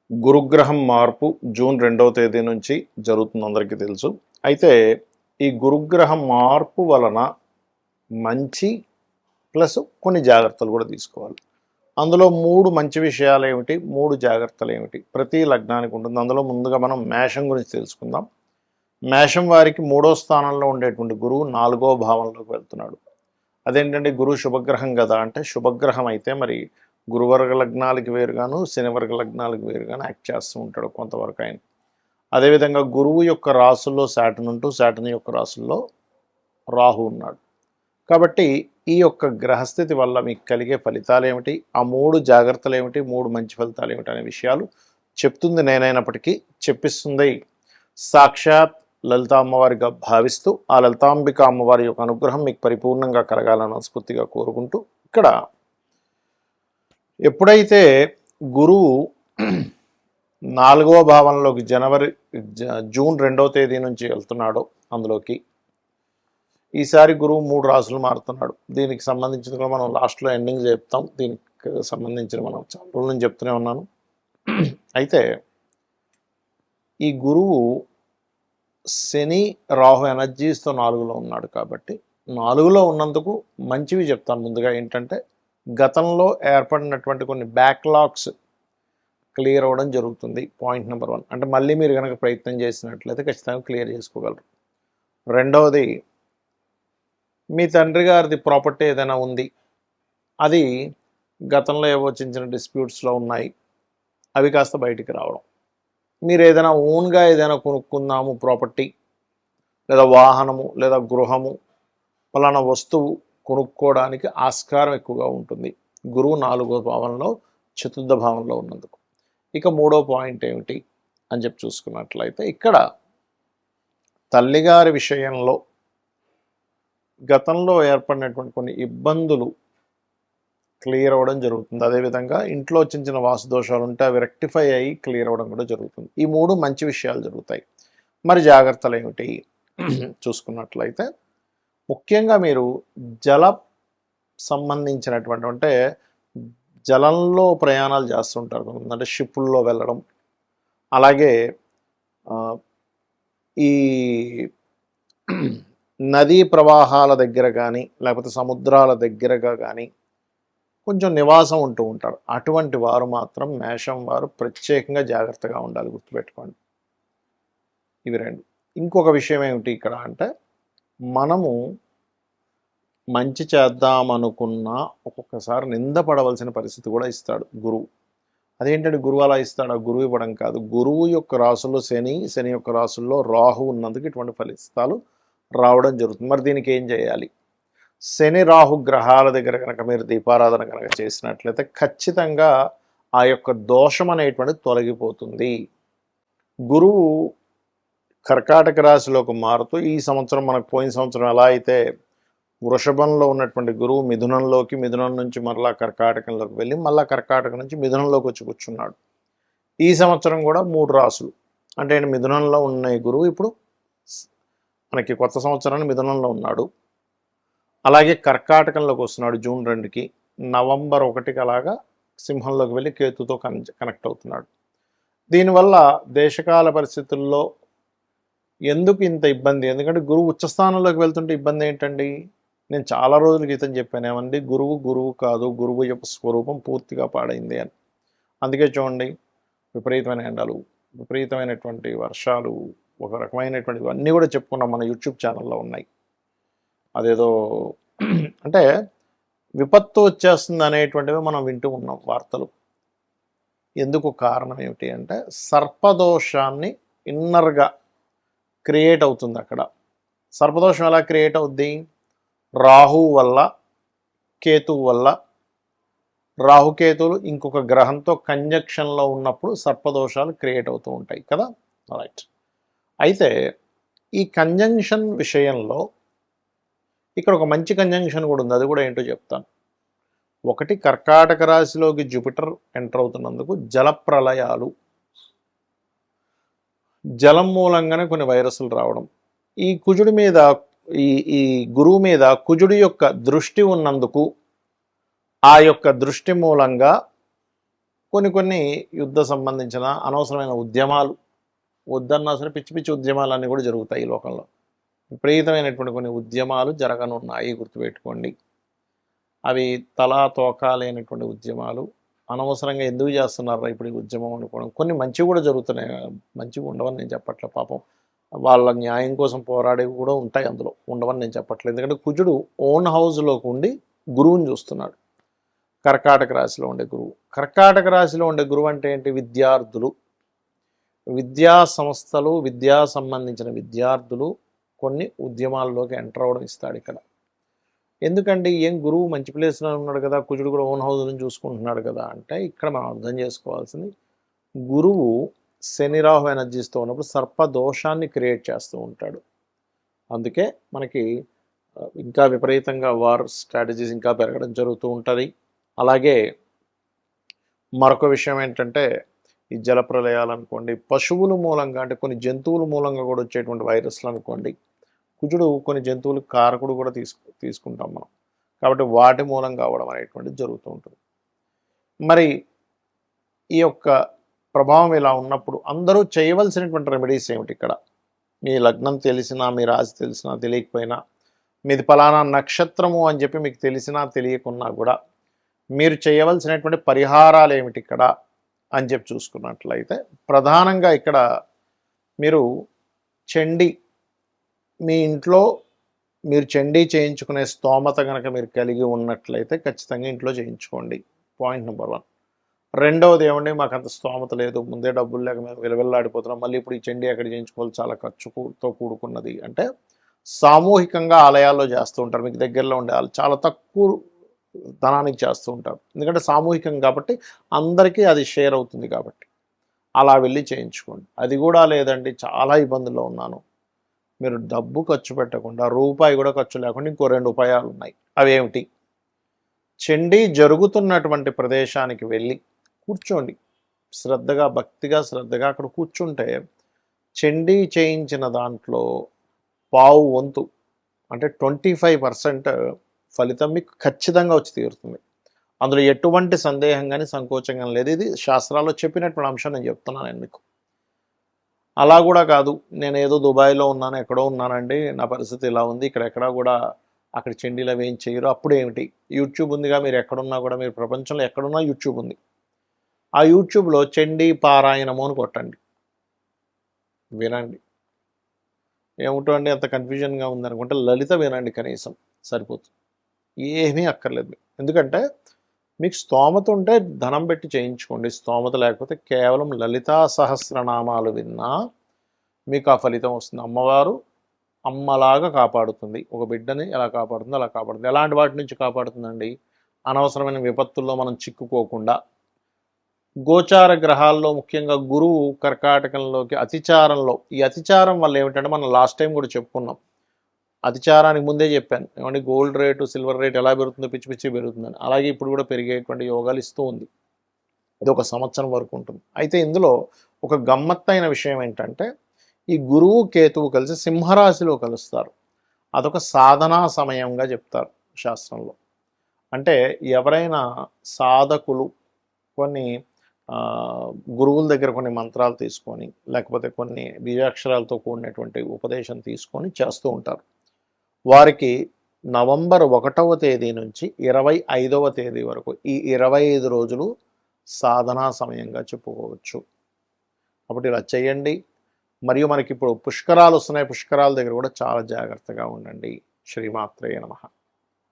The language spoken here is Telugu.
గురుగ్రహం మార్పు జూన్ 2వ తేదీ నుంచి జరుగుతుంది, అందరికీ తెలుసు. అయితే ఈ గురుగ్రహం మార్పు వలన మంచి ప్లస్ కొన్ని జాగ్రత్తలు కూడా తీసుకోవాలి. అందులో 3 మంచి విషయాలు ఏమిటి, 3 జాగ్రత్తలు ఏమిటి, ప్రతి లగ్నానికి ఉంటుంది. అందులో ముందుగా మనం మేషం గురించి తెలుసుకుందాం. మేషం వారికి 3వ స్థానంలో ఉండేటువంటి గురువు 4వ భావంలోకి వెళ్తున్నాడు. అదేంటంటే గురువు శుభగ్రహం కదా అంటే, శుభగ్రహం అయితే మరి గురువర్గ లగ్నాలకి వేరుగాను శనివర్గ లగ్నాలకు వేరుగాను యాక్ట్ చేస్తూ ఉంటాడు కొంతవరకు ఆయన. అదేవిధంగా గురువు యొక్క రాసుల్లో శాటర్న్ ఉంటూ శాటర్న్ యొక్క రాసుల్లో రాహు ఉన్నాడు. కాబట్టి ఈ యొక్క గ్రహస్థితి వల్ల మీకు కలిగే ఫలితాలు ఏమిటి, ఆ 3 జాగ్రత్తలు ఏమిటి, 3 మంచి ఫలితాలు ఏమిటి అనే విషయాలు చెప్తుంది నేనైనప్పటికీ చెప్పిస్తుంది సాక్షాత్ లలితా అమ్మవారిగా భావిస్తూ ఆ లలితాంబిక అమ్మవారి యొక్క అనుగ్రహం మీకు పరిపూర్ణంగా కలగాలని మనస్ఫూర్తిగా కోరుకుంటూ, ఇక్కడ ఎప్పుడైతే గురువు 4వ భావంలోకి జూన్ 2వ తేదీ నుంచి వెళ్తున్నాడో అందులోకి, ఈసారి గురువు 3 రాసులు మారుతున్నాడు. దీనికి సంబంధించిన కూడా మనం లాస్ట్లో ఎండింగ్ చెప్తాం. దీనికి సంబంధించిన మనం చాలా రోజుల నుంచి చెప్తూనే ఉన్నాను. అయితే ఈ గురువు శని రాహు ఎనర్జీస్తో 4లో ఉన్నాడు కాబట్టి 4లో ఉన్నందుకు మంచివి చెప్తాను. ముందుగా ఏంటంటే గతంలో ఏర్పడినటువంటి కొన్ని బ్యాక్లాగ్స్ క్లియర్ అవ్వడం జరుగుతుంది. Point number 1. అంటే మళ్ళీ మీరు కనుక ప్రయత్నం చేసినట్లయితే ఖచ్చితంగా క్లియర్ చేసుకోగలరు. రెండవది, మీ తండ్రి గారిది ప్రాపర్టీ ఏదైనా ఉంది, అది గతంలో ఏవో చిన్న చిన్న డిస్ప్యూట్స్లో ఉన్నాయి, అవి కాస్త బయటికి రావడం. మీరు ఏదైనా ఓన్గా ఏదైనా కొనుక్కుందాము ప్రాపర్టీ, లేదా వాహనము, లేదా గృహము, ఫలానా వస్తువు కొనుక్కోవడానికి ఆస్కారం ఎక్కువగా ఉంటుంది గురువు 4వ భావంలో చతుర్థ భావంలో ఉన్నందుకు. ఇక 3వ పాయింట్ ఏమిటి అని చెప్పి చూసుకున్నట్లయితే, ఇక్కడ తల్లిగారి విషయంలో గతంలో ఏర్పడినటువంటి కొన్ని ఇబ్బందులు క్లియర్ అవ్వడం జరుగుతుంది. అదేవిధంగా ఇంట్లో చిన్న చిన్న వాస్తు దోషాలు ఉంటే అవి రెక్టిఫై అయ్యి క్లియర్ అవ్వడం కూడా జరుగుతుంది. ఈ 3 మంచి విషయాలు జరుగుతాయి. మరి జాగ్రత్తలు ఏమిటి చూసుకున్నట్లయితే, ముఖ్యంగా మీరు జల సంబంధించినటువంటి, అంటే జలంలో ప్రయాణాలు చేస్తుంటారు అంటే షిప్పుల్లో వెళ్ళడం, అలాగే ఈ నదీ ప్రవాహాల దగ్గర కానీ లేకపోతే సముద్రాల దగ్గరగా కానీ కొంచెం నివాసం ఉంటూ ఉంటారు. అటువంటి వారు మాత్రం మేషం వారు ప్రత్యేకంగా జాగ్రత్తగా ఉండాలి, గుర్తుపెట్టుకోండి. ఇవి 2. ఇంకొక విషయం ఏమిటి ఇక్కడ అంటే, మనము మంచి చేద్దామనుకున్నా ఒక్కొక్కసారి నిందపడవలసిన పరిస్థితి కూడా ఇస్తాడు గురువు. అదేంటంటే గురువు అలా ఇస్తాడు, ఆ గురువు ఇవ్వడం కాదు. గురువు యొక్క రాసుల్లో శని యొక్క రాసుల్లో రాహు ఉన్నందుకు ఇటువంటి ఫలితాలు రావడం జరుగుతుంది. మరి దీనికి ఏం చేయాలి? శని రాహు గ్రహాల దగ్గర కనుక మీరు దీపారాధన కనుక చేసినట్లయితే ఖచ్చితంగా ఆ యొక్క దోషం అనేటువంటిది తొలగిపోతుంది. గురువు కర్కాటక రాశిలోకి మారుతూ ఈ సంవత్సరం, మనకు పోయిన సంవత్సరం ఎలా అయితే వృషభంలో ఉన్నటువంటి గురువు మిథునం నుంచి మరలా కర్కాటకంలోకి వెళ్ళి మళ్ళీ కర్కాటక నుంచి మిథునంలోకి వచ్చి కూర్చున్నాడు. ఈ సంవత్సరం కూడా 3 రాసులు, అంటే మిథునంలో ఉన్న ఈ గురువు ఇప్పుడు మనకి కొత్త సంవత్సరాన్ని మిథునంలో ఉన్నాడు. అలాగే కర్కాటకంలోకి వస్తున్నాడు జూన్ 2కి, నవంబర్ 1కి అలాగా సింహంలోకి వెళ్ళి కేతుతో కనెక్ట్ అవుతున్నాడు. దీనివల్ల దేశకాల పరిస్థితుల్లో ఎందుకు ఇంత ఇబ్బంది? ఎందుకంటే గురువు ఉచ్చస్థానంలోకి వెళ్తుంటే ఇబ్బంది ఏంటండి? నేను చాలా రోజుల క్రితం చెప్పాను ఏమండి, గురువు కాదు, గురువు యొక్క స్వరూపం పూర్తిగా పాడైంది అని. అందుకే చూడండి, విపరీతమైన ఎండలు, విపరీతమైనటువంటి వర్షాలు, ఒక రకమైనటువంటివి అన్నీ కూడా చెప్పుకున్నాం, మన యూట్యూబ్ ఛానల్లో ఉన్నాయి. అదేదో అంటే విపత్తు వచ్చేస్తుంది అనేటువంటివి మనం వింటూ ఉన్నాం వార్తలు. ఎందుకు కారణం ఏమిటి అంటే, సర్పదోషాన్ని ఇన్నర్గా క్రియేట్ అవుతుంది అక్కడ. సర్పదోషం ఎలా క్రియేట్ అవుద్ది? రాహువు వల్ల, కేతువు వల్ల. రాహుకేతువులు ఇంకొక గ్రహంతో కంజక్షన్లో ఉన్నప్పుడు సర్పదోషాలు క్రియేట్ అవుతూ ఉంటాయి కదా. రైట్. అయితే ఈ కంజంక్షన్ విషయంలో ఇక్కడ ఒక మంచి కంజంక్షన్ కూడా ఉంది, అది కూడా ఏంటో చెప్తాను. ఒకటి, కర్కాటక రాశిలోకి జూపిటర్ ఎంటర్ అవుతున్నందుకు జలప్రలయాలు, జలం మూలంగానే కొన్ని వైరస్లు రావడం, ఈ కుజుడి మీద ఈ గురువు మీద కుజుడి యొక్క దృష్టి ఉన్నందుకు ఆ యొక్క దృష్టి మూలంగా కొన్ని కొన్ని యుద్ధ సంబంధించిన అనవసరమైన ఉద్యమాలు, వద్దన్నా సరే పిచ్చి పిచ్చి ఉద్యమాలన్నీ కూడా జరుగుతాయి ఈ లోకంలో. విపరీతమైనటువంటి కొన్ని ఉద్యమాలు జరగనున్నాయి, గుర్తుపెట్టుకోండి. అవి తలా తోకా లేనటువంటి ఉద్యమాలు. అనవసరంగా ఎందుకు చేస్తున్నారా ఇప్పుడు ఈ ఉద్యమం అనుకోవడం. కొన్ని మంచివి కూడా జరుగుతున్నాయి, మంచిగా ఉండవని నేను చెప్పట్లే. పాపం వాళ్ళ న్యాయం కోసం పోరాడేవి కూడా ఉంటాయి, అందులో ఉండవని నేను చెప్పట్లేదు. ఎందుకంటే కుజుడు ఓన్ హౌస్లోకి ఉండి గురువుని చూస్తున్నాడు. కర్కాటక రాశిలో ఉండే గురువు. కర్కాటక రాశిలో ఉండే గురువు అంటే ఏంటి? విద్యార్థులు, విద్యా సంస్థలు, విద్యా సంబంధించిన విద్యార్థులు కొన్ని ఉద్యమాల్లోకి ఎంటర్ అవ్వడం ఇస్తాడు ఇక్కడ. ఎందుకండి ఏం గురువు మంచి ప్లేస్లో ఉన్నాడు కదా, కుజుడు కూడా ఓన్ హౌస్ నుంచి చూసుకుంటున్నాడు కదా అంటే, ఇక్కడ మనం అర్థం చేసుకోవాల్సింది గురువు శని రాహు ఎనర్జీస్తో ఉన్నప్పుడు సర్పదోషాన్ని క్రియేట్ చేస్తూ ఉంటాడు. అందుకే మనకి ఇంకా విపరీతంగా వార్ స్ట్రాటజీస్ ఇంకా పెరగడం జరుగుతూ ఉంటుంది. అలాగే మరొక విషయం ఏంటంటే ఈ జలప్రలయాలు అనుకోండి, పశువుల మూలంగా అంటే కొన్ని జంతువుల మూలంగా కూడా వచ్చేటువంటి వైరస్లు అనుకోండి. కుజుడు కొన్ని జంతువులకు కారకుడు కూడా తీసుకుంటాం మనం, కాబట్టి వాటి మూలంగా అవ్వడం అనేటువంటిది జరుగుతూ ఉంటుంది. మరి ఈ యొక్క ప్రభావం ఇలా ఉన్నప్పుడు అందరూ చేయవలసినటువంటి రెమెడీస్ ఏమిటి? ఇక్కడ మీ లగ్నం తెలిసినా, మీ రాశి తెలిసినా తెలియకపోయినా, మీది ఫలానా నక్షత్రము అని చెప్పి మీకు తెలిసినా తెలియకున్నా కూడా మీరు చేయవలసినటువంటి పరిహారాలు ఏమిటి ఇక్కడ అని చెప్పి చూసుకున్నట్లయితే, ప్రధానంగా ఇక్కడ మీరు చండీ, మీ ఇంట్లో మీరు చండీ చేయించుకునే స్తోమత కనుక మీరు కలిగి ఉన్నట్లయితే ఖచ్చితంగా ఇంట్లో చేయించుకోండి. Point number 1. రెండవది ఏమండి, మాకు అంత స్తోమత లేదు, ముందే డబ్బులు లేక మేము విలవిల్లాడిపోతున్నాం, మళ్ళీ ఇప్పుడు ఈ చండీ ఎక్కడ చేయించుకోవాలి, చాలా ఖర్చుతో కూడుకున్నది అంటే సామూహికంగా ఆలయాల్లో చేస్తూ ఉంటారు. మీకు దగ్గరలో ఉండే వాళ్ళు చాలా తక్కువ ధనానికి చేస్తూ ఉంటారు, ఎందుకంటే సామూహికం కాబట్టి అందరికీ అది షేర్ అవుతుంది కాబట్టి అలా వెళ్ళి చేయించుకోండి. అది కూడా లేదండి చాలా ఇబ్బందుల్లో ఉన్నాను, మీరు డబ్బు ఖర్చు పెట్టకుండా రూపాయి కూడా ఖర్చు లేకుండా ఇంకో 2 ఉపాయాలు ఉన్నాయి. అవేమిటి? చండీ జరుగుతున్నటువంటి ప్రదేశానికి వెళ్ళి కూర్చోండి, శ్రద్ధగా భక్తిగా శ్రద్ధగా అక్కడ కూర్చుంటే చండీ చేయించిన దాంట్లో పావు వంతు అంటే 25% ఫలితం మీకు ఖచ్చితంగా వచ్చి తీరుతుంది. అందులో ఎటువంటి సందేహం కానీ సంకోచంగా లేదు. ఇది శాస్త్రాల్లో చెప్పినటువంటి అంశం నేను చెప్తున్నాను నేను మీకు. అలా కూడా కాదు, నేను ఏదో దుబాయ్లో ఉన్నాను, ఎక్కడో ఉన్నానండి, నా పరిస్థితి ఇలా ఉంది, ఇక్కడ ఎక్కడా కూడా అక్కడ చండీలు అవి ఏం చేయరు. అప్పుడు ఏమిటి? యూట్యూబ్ ఉందిగా, మీరు ఎక్కడున్నా కూడా, మీరు ప్రపంచంలో ఎక్కడున్నా యూట్యూబ్ ఉంది. ఆ యూట్యూబ్లో చండీ పారాయణము అని కొట్టండి, వినండి. ఏమిటండి అంత కన్ఫ్యూజన్గా ఉందనుకుంటే లలిత వినండి, కనీసం సరిపోతుంది, ఏమీ అక్కర్లేదు. ఎందుకంటే మీకు స్తోమత ఉంటే ధనం పెట్టి చేయించుకోండి, స్తోమత లేకపోతే కేవలం లలితా సహస్రనామాలు విన్నా మీకు ఆ ఫలితం వస్తుంది. అమ్మవారు అమ్మలాగా కాపాడుతుంది, ఒక బిడ్డని ఎలా కాపాడుతుందో అలా కాపాడుతుంది. ఎలాంటి వాటి నుంచి కాపాడుతుందండి? అనవసరమైన విపత్తుల్లో మనం చిక్కుకోకుండా. గోచార గ్రహాల్లో ముఖ్యంగా గురువు కర్కాటకంలోకి అతిచారంలో, ఈ అతిచారం వల్ల ఏమిటంటే మనం లాస్ట్ టైం కూడా చెప్పుకున్నాం, అతిచారానికి ముందే చెప్పాను ఏమంటే గోల్డ్ రేటు సిల్వర్ రేట్ ఎలా పెరుగుతుందో పిచ్చి పిచ్చి పెరుగుతుందని. అలాగే ఇప్పుడు కూడా పెరిగేటువంటి యోగాలు ఇస్తూ ఉంది. ఇది ఒక సంవత్సరం వరకు ఉంటుంది. అయితే ఇందులో ఒక గమ్మత్తైన విషయం ఏంటంటే ఈ గురువు కేతువు కలిసి సింహరాశిలో కలుస్తారు. అదొక సాధనా సమయంగా చెప్తారు శాస్త్రంలో. అంటే ఎవరైనా సాధకులు కొన్ని గురువుల దగ్గర కొన్ని మంత్రాలు తీసుకొని, లేకపోతే కొన్ని బీజాక్షరాలతో కూడినటువంటి ఉపదేశం తీసుకొని చేస్తూ ఉంటారు. వారికి నవంబర్ 1వ తేదీ నుంచి 25వ తేదీ వరకు ఈ 25 రోజులు సాధనా సమయంగా చెప్పుకోవచ్చు. కాబట్టి ఇలా చేయండి. మరియు మనకి ఇప్పుడు పుష్కరాలు వస్తున్నాయి, పుష్కరాల దగ్గర కూడా చాలా జాగ్రత్తగా ఉండండి. శ్రీమాత్రేయ నమః.